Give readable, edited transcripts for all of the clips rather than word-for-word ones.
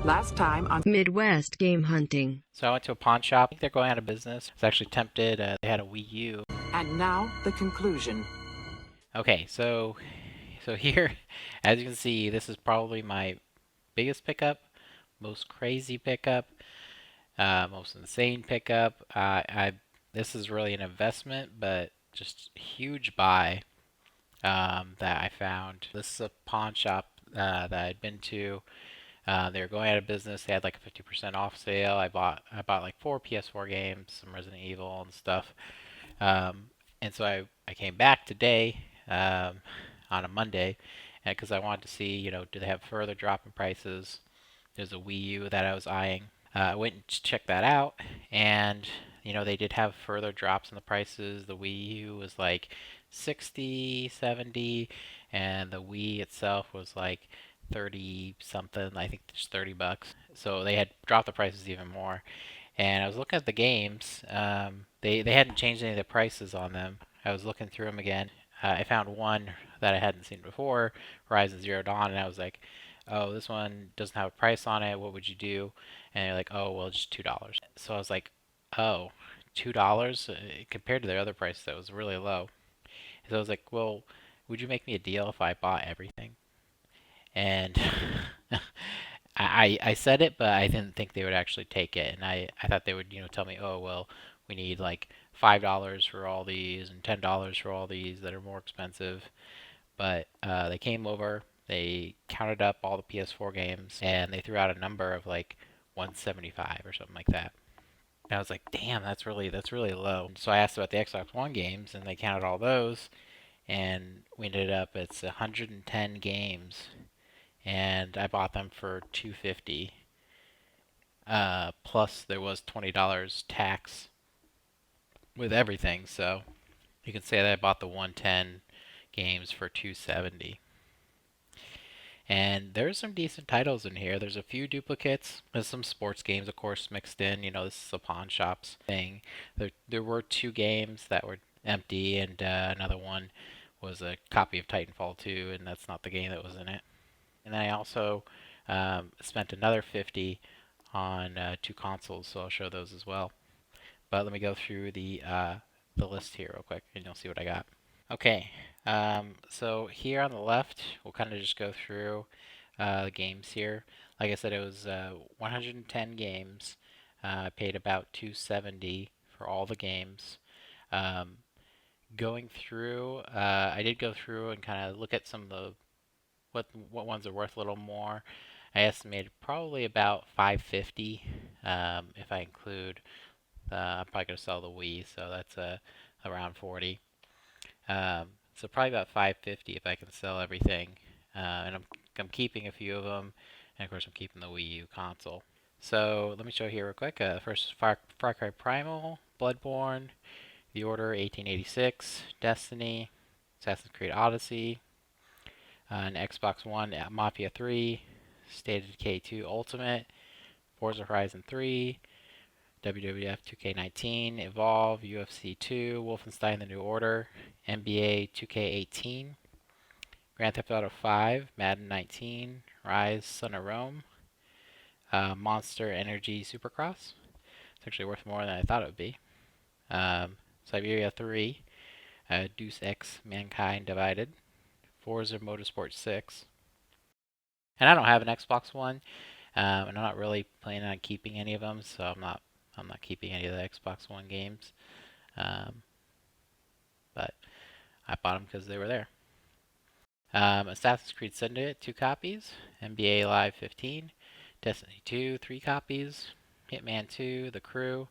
Last time on Midwest Game Hunting. So I went to a pawn shop. I think they're going out of business. I was actually tempted. They had a Wii U. and now the conclusion. Okay, so here, as you can see, this is probably my biggest pickup, most crazy pickup, most insane pickup. This is really an investment, but just huge buy that I found. This is a pawn shop that I'd been to. They were going out of business. They had like a 50% off sale. I bought like 4 PS4 games, some Resident Evil and stuff. And so I came back today on a Monday because I wanted to see, do they have further drop in prices? There's a Wii U that I was eyeing. I went and checked that out, and they did have further drops in the prices. The Wii U was like 60, 70, and the Wii itself was like 30 something. I think just $30. So they had dropped the prices even more. And I was looking at the games. They hadn't changed any of the prices on them. I was looking through them again. I found one that I hadn't seen before, Horizon Zero Dawn, and I was like, "Oh, this one doesn't have a price on it. What would you do?" And they're like, "Oh, well, just $2." So I was like, "Oh, $2 compared to their other price that was really low." So I was like, "Well, would you make me a deal if I bought everything?" And I said it, but I didn't think they would actually take it. And I thought they would, tell me, oh, well, we need like $5 for all these and $10 for all these that are more expensive. But they came over, they counted up all the PS4 games, and they threw out a number of like 175 or something like that. And I was like, damn, that's really low. So I asked about the Xbox One games, and they counted all those, and we ended up it's 110 games and I bought them for 250. Plus there was $20 tax with everything, so you can say that I bought the 110 games for 270. And there's some decent titles in here. There's a few duplicates. There's some sports games, of course, mixed in. This is a pawn shops thing. There were 2 games that were empty, and another one was a copy of Titanfall 2, and that's not the game that was in it. And then I also spent another 50 on 2 consoles, so I'll show those as well. But let me go through the list here real quick, and you'll see what I got. Okay, so here on the left, we'll kind of just go through the games here. Like I said, it was 110 games. I paid about 270 for all the games. Um, Going through, I did go through and kind of look at some of the what ones are worth a little more. I estimated probably about 550 if I include. I'm probably gonna sell the Wii, so that's around 40. So probably about 550 if I can sell everything. And I'm keeping a few of them, and of course I'm keeping the Wii U console. So let me show you here real quick. First, Far Cry Primal, Bloodborne, The Order 1886, Destiny, Assassin's Creed Odyssey, on Xbox One, Mafia 3, State of Decay 2 Ultimate, Forza Horizon 3, WWF 2K19, Evolve, UFC 2, Wolfenstein The New Order, NBA 2K18, Grand Theft Auto 5, Madden 19, Rise, Son of Rome, Monster Energy Supercross. It's actually worth more than I thought it would be. Siberia 3, Deus Ex Mankind Divided, Forza Motorsport 6. And I don't have an Xbox One, and I'm not really planning on keeping any of them, so I'm not keeping any of the Xbox One games. Um, but I bought them because they were there. Assassin's Creed Syndicate 2 copies, NBA Live 15, Destiny 2 3 copies, Hitman 2 The Crew,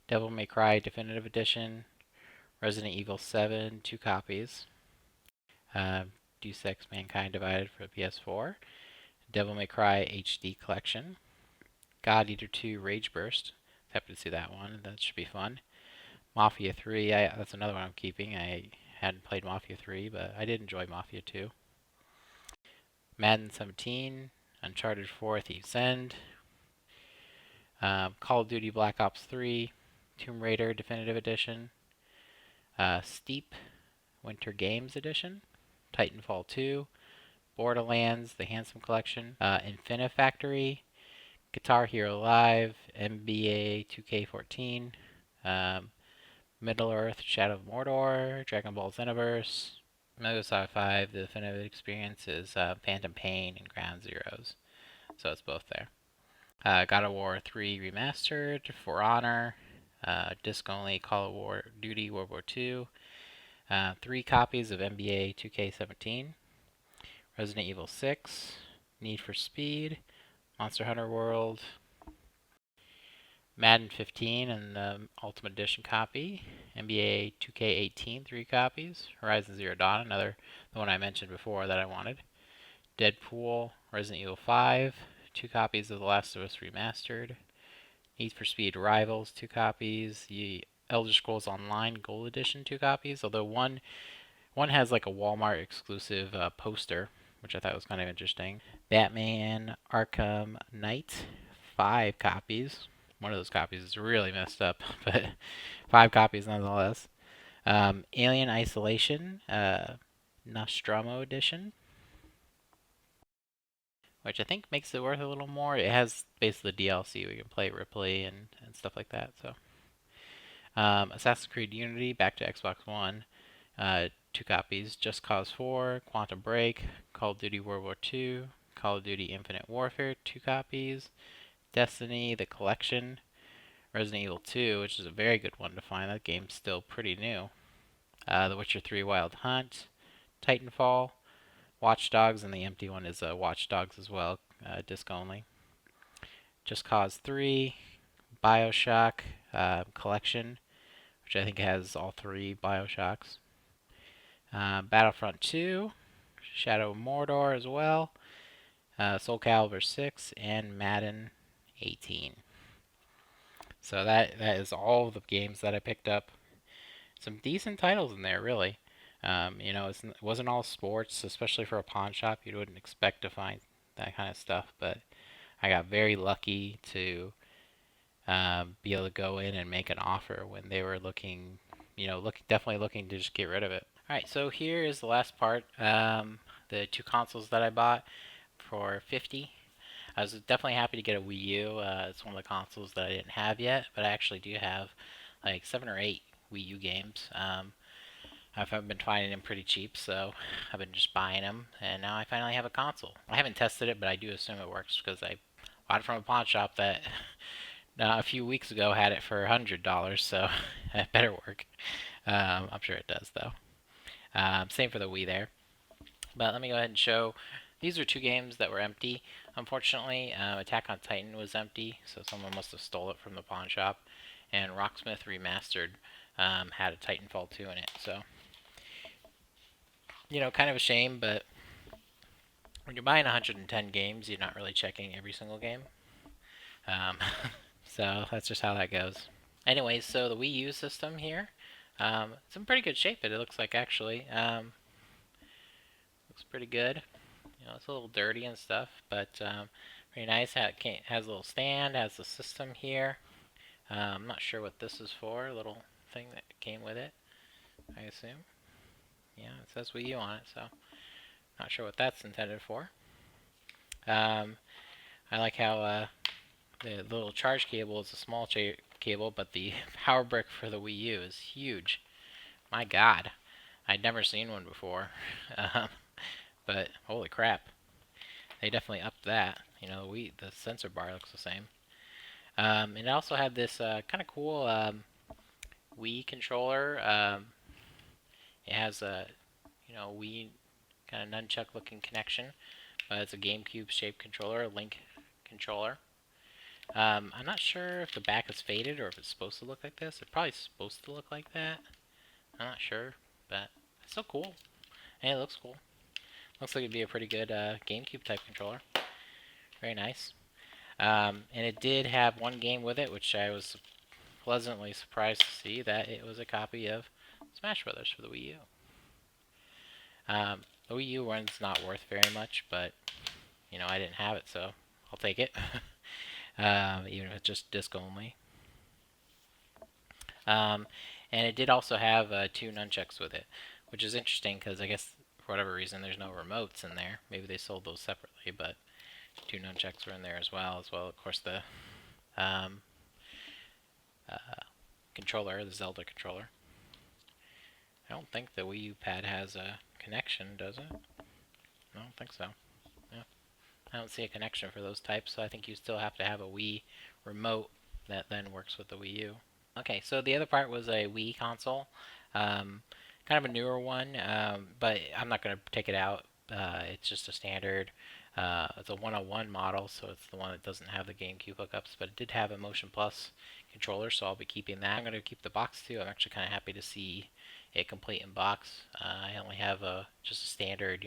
Devil May Cry Definitive Edition, Resident Evil 7 2 copies, Deus Ex Mankind Divided for the PS4, Devil May Cry HD Collection, God Eater 2 Rage Burst. Happy to see that one. That should be fun. Mafia 3, that's another one I'm keeping. I hadn't played Mafia 3, but I did enjoy Mafia 2. Madden 17, Uncharted 4 Thief's End, Call of Duty Black Ops 3, Tomb Raider Definitive Edition, Steep Winter Games Edition, Titanfall 2, Borderlands The Handsome Collection, Infinifactory, Guitar Hero Live, NBA 2K14, Middle Earth, Shadow of Mordor, Dragon Ball Xenoverse, Metal Gear Solid 5. The definitive experience is Phantom Pain and Ground Zeroes. So it's both there. God of War 3 Remastered, For Honor, disc only Call of Duty World War II, 3 copies of NBA 2K17, Resident Evil 6, Need for Speed, Monster Hunter World, Madden 15 and the Ultimate Edition copy, NBA 2K18 3 copies, Horizon Zero Dawn, the one I mentioned before that I wanted, Deadpool, Resident Evil 5, 2 copies of The Last of Us Remastered, Need for Speed Rivals, 2 copies, the Elder Scrolls Online Gold Edition, 2 copies, although one has like a Walmart exclusive poster, which I thought was kind of interesting. Batman Arkham Knight, 5 copies. One of those copies is really messed up, but 5 copies nonetheless. Alien Isolation, Nostromo Edition, which I think makes it worth a little more. It has basically DLC. We can play Ripley and stuff like that. So, Assassin's Creed Unity, back to Xbox One, 2 copies. Just Cause 4, Quantum Break, Call of Duty World War II, Call of Duty Infinite Warfare, 2 copies. Destiny, The Collection, Resident Evil 2, which is a very good one to find. That game's still pretty new. The Witcher 3 Wild Hunt, Titanfall, Watch Dogs, and the empty one is Watch Dogs as well, disc only. Just Cause 3, Bioshock Collection, which I think has all 3 Bioshocks. Battlefront 2, Shadow of Mordor as well, Soul Calibur 6, and Madden 18. So that is all the games that I picked up. Some decent titles in there, really. It wasn't all sports, especially for a pawn shop. You wouldn't expect to find that kind of stuff, but I got very lucky to be able to go in and make an offer when they were looking, definitely looking to just get rid of it. All right, so here is the last part. The 2 consoles that I bought for $50. I was definitely happy to get a Wii U. It's one of the consoles that I didn't have yet, but I actually do have like 7 or 8 Wii U games. I've been finding them pretty cheap, so I've been just buying them, and now I finally have a console. I haven't tested it, but I do assume it works because I bought it from a pawn shop that a few weeks ago had it for $100, so it better work. I'm sure it does, though. Same for the Wii there. But let me go ahead and show. These are 2 games that were empty. Unfortunately, Attack on Titan was empty, so someone must have stole it from the pawn shop. And Rocksmith Remastered had a Titanfall 2 in it. So, kind of a shame, but when you're buying 110 games, you're not really checking every single game. So that's just how that goes. Anyways, so the Wii U system here, it's in pretty good shape. It looks like actually. Looks pretty good. It's a little dirty and stuff, but pretty nice. It has a little stand, has the system here. I'm not sure what this is for, a little thing that came with it, I assume. Yeah, it says Wii U on it, so not sure what that's intended for. I like how the little charge cable is a small cable, but the power brick for the Wii U is huge. My God, I'd never seen one before. But holy crap, they definitely upped that. The sensor bar looks the same. And it also had this kind of cool Wii controller. It has a Wii kind of nunchuck looking connection. It's a GameCube shaped controller, a Link controller. I'm not sure if the back is faded or if it's supposed to look like this. It's probably supposed to look like that. I'm not sure, but it's still cool. And it looks cool. Looks like it'd be a pretty good GameCube type controller. Very nice. And it did have one game with it, which I was pleasantly surprised to see that it was a copy of Smash Brothers for the Wii U. The Wii U one's not worth very much, but I didn't have it, so I'll take it. Even if it's just disc only. And it did also have 2 nunchucks with it, which is interesting because I guess for whatever reason there's no remotes in there. Maybe they sold those separately, but Two nunchucks were in there as well of course the um, controller, the Zelda controller. I don't think the Wii U pad has a connection, does it? I don't think so. Yeah. I don't see a connection for those types, so I think you still have to have a Wii remote that then works with the Wii U. Okay, so the other part was a Wii console. Kind of a newer one, but I'm not going to take it out. It's just a standard. It's a 101 model, so it's the one that doesn't have the GameCube hookups, but it did have a Motion Plus controller, so I'll be keeping that. I'm going to keep the box too. I'm actually kind of happy to see it complete in box. I only have just a standard,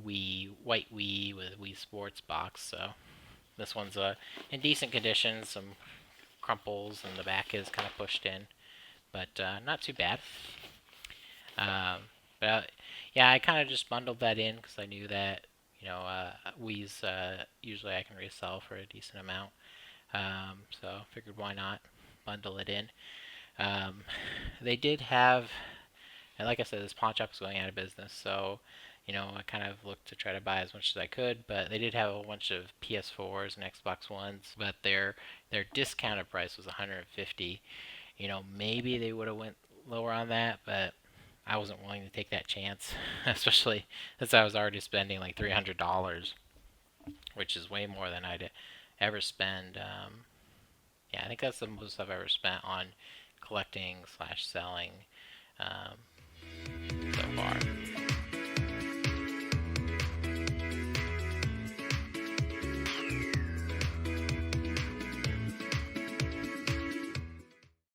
Wii white Wii with Wii Sports box, so this one's in decent condition. Some crumples and the back is kind of pushed in, but not too bad. But yeah, I kind of just bundled that in because I knew that Wii's usually I can resell for a decent amount. So figured why not bundle it in. They did have, and like I said, this pawn shop is going out of business, so I kind of looked to try to buy as much as I could, but they did have a bunch of PS4s and Xbox Ones, but their discounted price was 150. Maybe they would have went lower on that, but I wasn't willing to take that chance, especially since I was already spending like $300, which is way more than I'd ever spend. Yeah, I think that's the most I've ever spent on collecting slash selling so far.